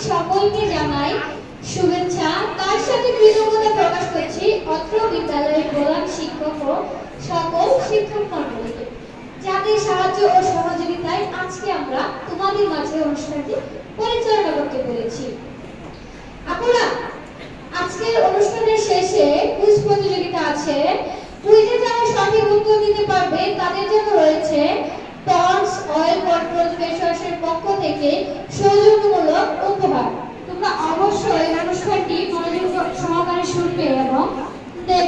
সকলকে জানাই শুভেচ্ছা, তার সাথে কৃতজ্ঞতা প্রকাশ করছি অত্র বিদ্যালয়ের প্রধান শিক্ষক ও সকল শিক্ষক মণ্ডলীকে, যাদের সাহায্য ও সহযোগিতায় আজকে আমরা তোমাদের মাঝে অনুষ্ঠানটি পরিচালনা করতে পেরেছি। আপনারা আজকের অনুষ্ঠানের শেষে কুইজ প্রতিযোগিতা আছে। কুইজে যারা সঠিক উত্তর দিতে পারবে তাদের জন্য রয়েছে পন্ডস অয়েল কন্ট্রোল ফেস ওয়াশের পক্ষ থেকে সৌজন্যমূলক উপহার। তোমরা অবশ্যই অনুষ্ঠানটি মনোযোগ সহকারে শুনবে এবং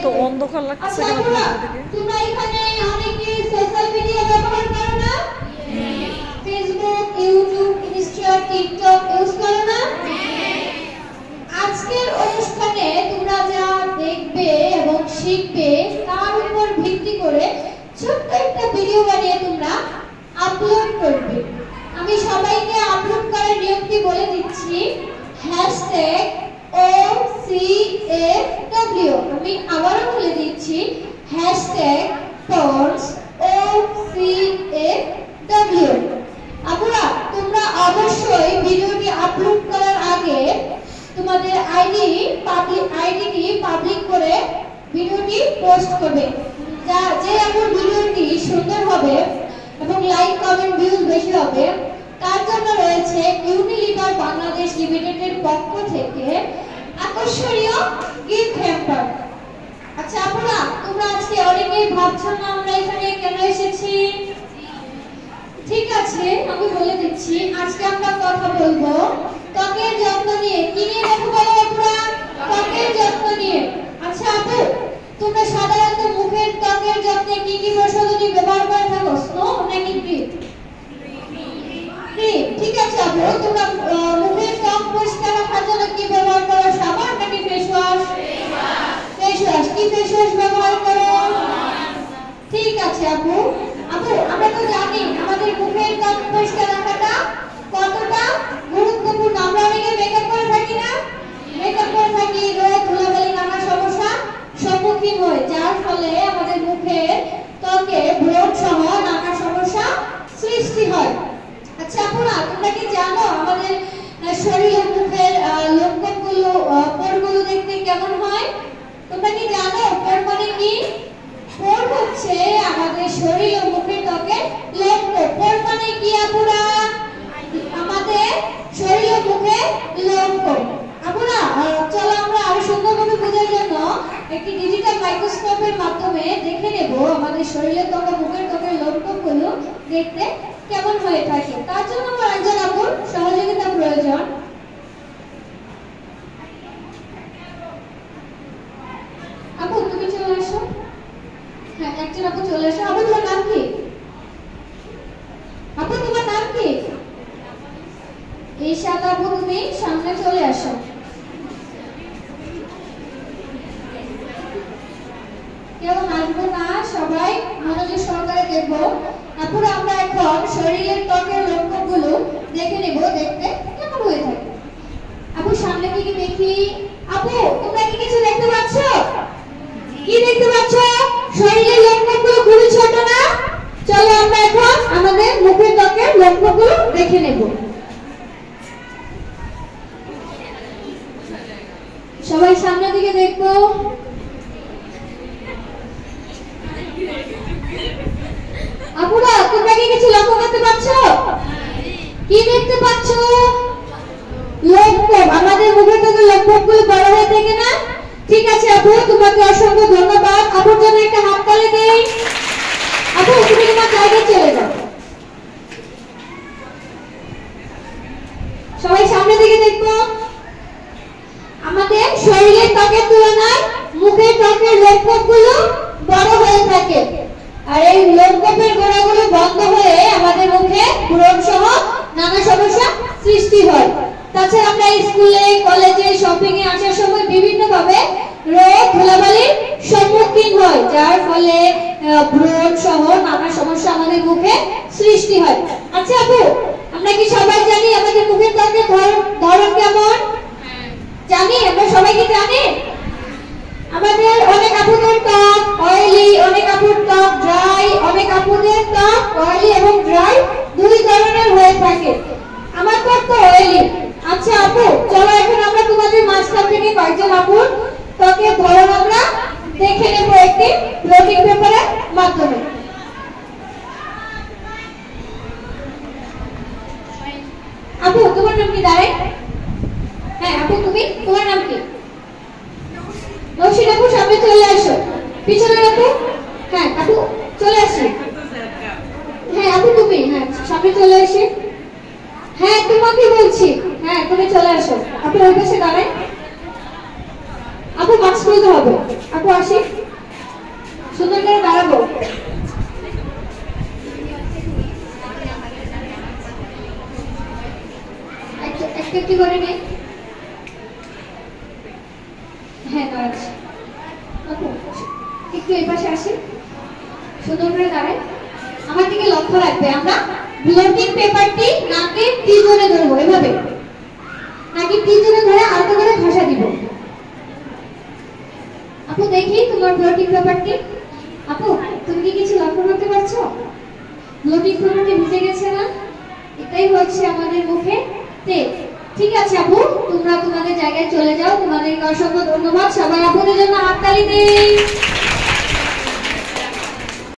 তো অন্ধকার লাগছে কেন থেকে? তোমরা এখানে অনেকে সোশ্যাল মিডিয়া ব্যবহার করো না? Facebook, YouTube, Insta, TikTok use করো না? আজকের অনুষ্ঠানে তোমরা যা দেখবে এবং শিখবে তার উপর ভিত্তি করে ছোট্ট একটা ভিডিও বানিয়ে তোমরা আপলোড করবে। আমি সবাইকে আপলোড করার নিয়মটি বলে দিচ্ছি। #OCFW, আমি আবারও বলে দিচ্ছি, #OCFW। আপুরা, তোমরা অবশ্যই ভিডিওটি আপলোড করার আগে তোমাদের আইডিটি পাবলিক করে ভিডিওটি পোস্ট করবে। যে আপুর ভিডিওটি সুন্দর হবে এবং লাইক কমেন্ট ভিউজ বেশি হবে তার জন্য রয়েছে ইউনিলিভার বাংলাদেশ লিমিটেডের পক্ষ থেকে আকর্ষণীয় গিফট হ্যাম্পার। আচ্ছা আপুরা, তোমরা আজকে অনেকেই ভাবছো না আমরা এখানে কেন এসেছি। ঠিক আছে, আমি বলে দিচ্ছি। আজকে আমরা কথা বলবো ত্বকের যত্ন নিয়ে। কি নিয়ে কথা বলবো আপুরা? ত্বকের যত্ন নিয়ে। আচ্ছা আপু, তোমরা সাধারণত মুখের ত্বকের যত্নে কি কি প্রসাধনী ব্যবহার করে থাকো? স্নো নাকি ক্রিম? ক্রিম। ঠিক আছে আপু, তোমরা মুখের ত্বক পরিষ্কার রাখার জন্য কি ব্যবহার করো? সাবান নাকি ফেস ওয়াশ? Face wash. কি ফেস ওয়াশ ব্যবহার করো? ঠিক আছে আপু। আপু, আমরা তো জানি আমাদের মুখের ত্বক পরিষ্কার রাখাটা কতটা গুরুত্বপূর্ণ। আমরা অনেকে মেকআপ করে থাকি না? মেকআপ করে থাকি, রোদ ধুলাবালি নানা সমস্যা সম্মুখীন হয়, যার ফলে আমাদের মুখের ত্বকে ব্রণ সহ নানা সমস্যা সৃষ্টি হয়। আচ্ছা আপুরা, তোমরা কি জানো আমাদের শরীরের মুখের লোমকূপগুলো, পোরগুলো দেখতে কেমন হয়? তোমরা কি জানো পোর মানে কি? পোর হচ্ছে আমাদের শরীর ও মুখের ত্বকের লোমকূপ। পোর মানে কি আপুরা? আমাদের শরীর ও মুখের লোমকূপ। আপুরা, চলো আমরা আরো সুন্দরভাবে বোঝার জন্য একটি ডিজিটাল মাইক্রোস্কোপের মাধ্যমে দেখে নেব আমাদের শরীরের ত্বক ও মুখের ত্বকের লোমকূপগুলো দেখতে কেমন হয়ে থাকে। তার জন্য আমার একজন আপুর সহযোগিতা প্রয়োজন। আপু তুমি চলে আসো। হ্যাঁ, একজন আপু চলে আসো। আপু তোমার নাম কি? আপু তোমার নাম কি? ঈশাত আপু, তুমি সামনে চলে আসো। কেউ হাসবো না, সবাই মনোযোগ সহকারে দেখবো। আপুরা, আমরা এখন শরীরের ত্বকের লোমকূপগুলো দেখে নেব দেখতে কেমন হয়ে থাকে। আপু সামনে কি কি দেখি? আপু তোমরা কি কিছু দেখতে পাচ্ছ? কি দেখতে পাচ্ছ? শরীরের লোমকূপগুলো খুবই ছোট না? চলো আমরা এখন আমাদের মুখের ত্বকের লোমকূপগুলো দেখে নেব। সবাই সামনের দিকে দেখবো। আপুরা, তোমরা কি কিছু লক্ষ্য করতে পারছো? কি দেখতে পাচ্ছ? লোমকূপ। আমাদের মুখের ত্বকের লোমকূপগুলো বড় হয়ে থাকে না? ঠিক আছে আপু, তোমাকে অসংখ্য ধন্যবাদ। আপুর জন্য একটা হাততালি দেই। আপু তুমি তোমার জায়গায় চলে যাও। সবাই সামনের দিকে দেখবো। আমাদের শরীরের ত্বকের তুলনায় মুখের ত্বকের লোমকূপগুলো বড় হয়ে থাকে, আর এই লোমকূপের গোড়াগুলো বন্ধ হয়ে আমাদের মুখে ব্রণ সহ নানা সমস্যা সৃষ্টি হয়। তাছাড়া আমরা স্কুলে, কলেজে, শপিং এ আসার সময় বিভিন্ন ভাবে রোদ ধুলাবালির সম্মুখীন হয়, যার ফলে ব্রণ সহ নানা সমস্যা আমাদের মুখে সৃষ্টি হয়। আচ্ছা আপু, আমরা কি সবাই জানি আমাদের মুখের ত্বকের ধরন কেমন? জানি? আমরা সবাই কি জানি? আমাদের অনেক আপুদের ত্বক অয়েলি, অনেক আপুর ত্বক ড্রাই, অনেক আপুদের ত্বক অয়েলি এবং ড্রাই দুই ধরনের হয়ে থাকে। আমার ত্বক তো অয়েলি। আচ্ছা আপু, আসো। আপু ওই পাশে দাঁড়ায়। আপু মাস্ক খুলতে হবে। আপু আসি, সুন্দর করে দাঁড়াবো। একটু করে নে। হ্যাঁ দাঁড়াচ্ছি। আপু একটু এই পাশে আসি, সুন্দর করে দাঁড়ায়। আমার দিকে লক্ষ্য রাখবে। আমরা ব্লটিং পেপারটি নাকে টিজনে ধরবো, এভাবে নাকি টিজনে ধরে আলতো করে ঘষা দিব। আপু দেখি তোমার ব্লটিং পেপারটি। আপু তুমি কি কিছু লক্ষ্য করতে পারছো? ব্লটিং পেপারটি ভিজে গেছে না? এটাই হচ্ছে আমাদের মুখে তেল। ঠিক আছে আপু, তোমরা তোমাদের জায়গায় চলে যাও। তোমাদেরকে অসংখ্য ধন্যবাদ। সবাই আপুদের জন্য হাততালি দিন।